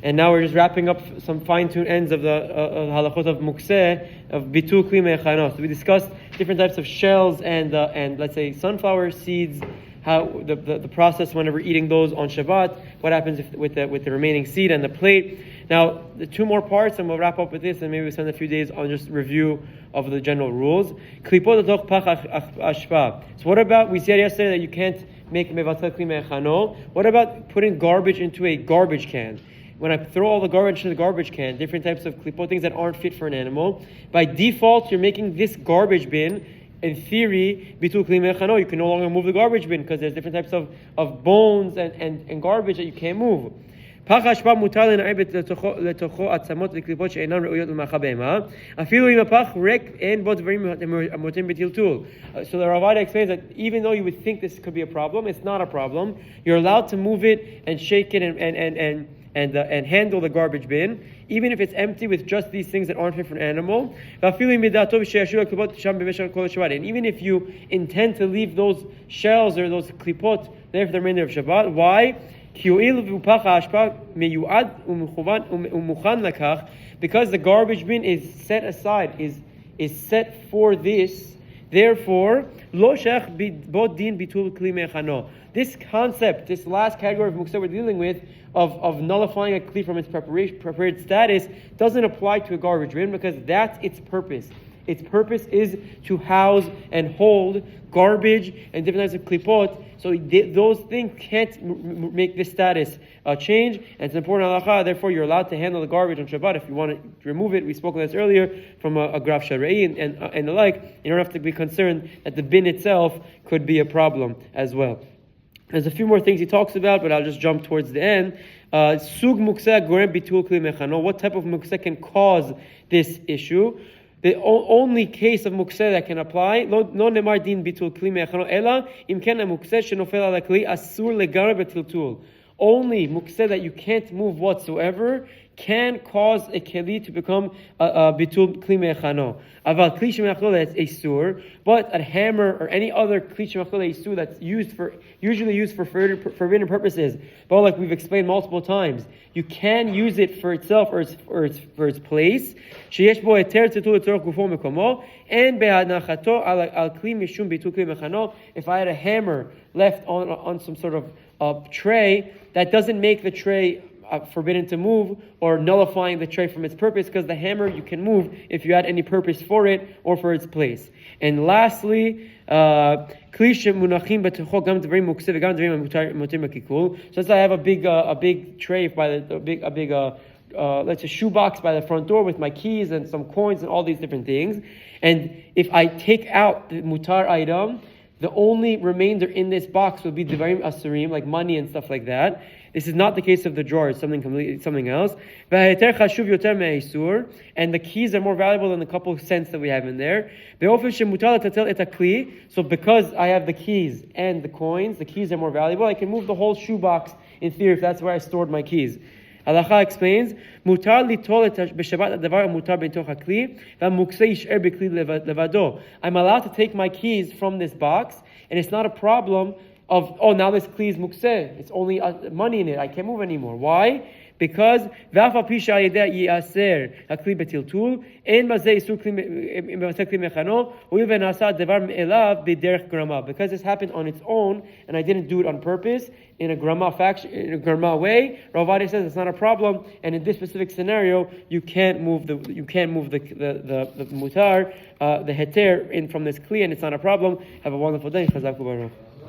And now we're just wrapping up some fine-tuned ends of the halachot of Muktzeh, of Bittul Kli Mehechano. So we discussed different types of shells and let's say sunflower seeds, how the process whenever eating those on Shabbat, what happens with the remaining seed and the plate. Now, the two more parts, and we'll wrap up with this, and maybe we'll spend a few days on just review of the general rules. So what about, we said yesterday that you can't make Mevatel Kli Mehechano. What about putting garbage into a garbage can? When I throw all the garbage into the garbage can, different types of klipot, things that aren't fit for an animal, by default, you're making this garbage bin, in theory, Bittul Kli Mehechano, you can no longer move the garbage bin because there's different types of bones and garbage that you can't move. So the Ravada explains that even though you would think this could be a problem, it's not a problem. You're allowed to move it and shake it and handle the garbage bin, even if it's empty with just these things that aren't fit for an animal. And even if you intend to leave those shells or those klipot there for the remainder of Shabbat, why? Because the garbage bin is set aside, is set for this. Therefore, this concept, this last category of Muktzeh we're dealing with, of nullifying a kli from its prepared status, doesn't apply to a garbage bin because that's its purpose. Its purpose is to house and hold garbage and different types of klipot. So those things can't make this status change. And it's an important halacha. Therefore, you're allowed to handle the garbage on Shabbat if you want to remove it. We spoke on this earlier from a graf sharei and the like. You don't have to be concerned that the bin itself could be a problem as well. There's a few more things he talks about, but I'll just jump towards the end. Sug Muktzeh gorem bitul kli mehechano. What type of Muktzeh can cause this issue? The only case of Muktzeh that can apply, no nemar din bitul kli mehechano ela im ken Muktzeh shenofel ala kli asur legar betiltul. Only Muktzeh that you can't move whatsoever can cause a keli to become a bitul kli mehechano. Aval kli shemechlo that's a sur, but a hammer or any other kli shemechlo a sur that's usually used for forbidden purposes. But like we've explained multiple times, you can use it for itself or its place. Sheyesh bo heter tetul letzorach gufo mekomo and be'anachato al kli mishum bitul kli mehechano. If I had a hammer left on some sort of tray, that doesn't make the tray forbidden to move or nullifying the tray from its purpose, because the hammer you can move if you had any purpose for it or for its place. And lastly, so since I have a big tray by let's say shoebox by the front door with my keys and some coins and all these different things, and if I take out the mutar item, the only remainder in this box will be Devarim Asurim, like money and stuff like that. This is not the case of the drawer, it's something else. And the keys are more valuable than the couple of cents that we have in there. So because I have the keys and the coins, the keys are more valuable, I can move the whole shoebox in theory if that's where I stored my keys. Halacha explains, "Mutar litol b'Shabbat adavar mutar b'toch hakli, v'muktzeh yish'er b'kli levado." I'm allowed to take my keys from this box, and it's not a problem of now this kli is muktzeh. It's only money in it. I can't move anymore. Why? Because because this happened on its own and I didn't do it on purpose in a grama way, Ravadi says it's not a problem, and in this specific scenario you can't move the mutar, the heter in from this kli, and it's not a problem. Have a wonderful day. Chazak u'baruch.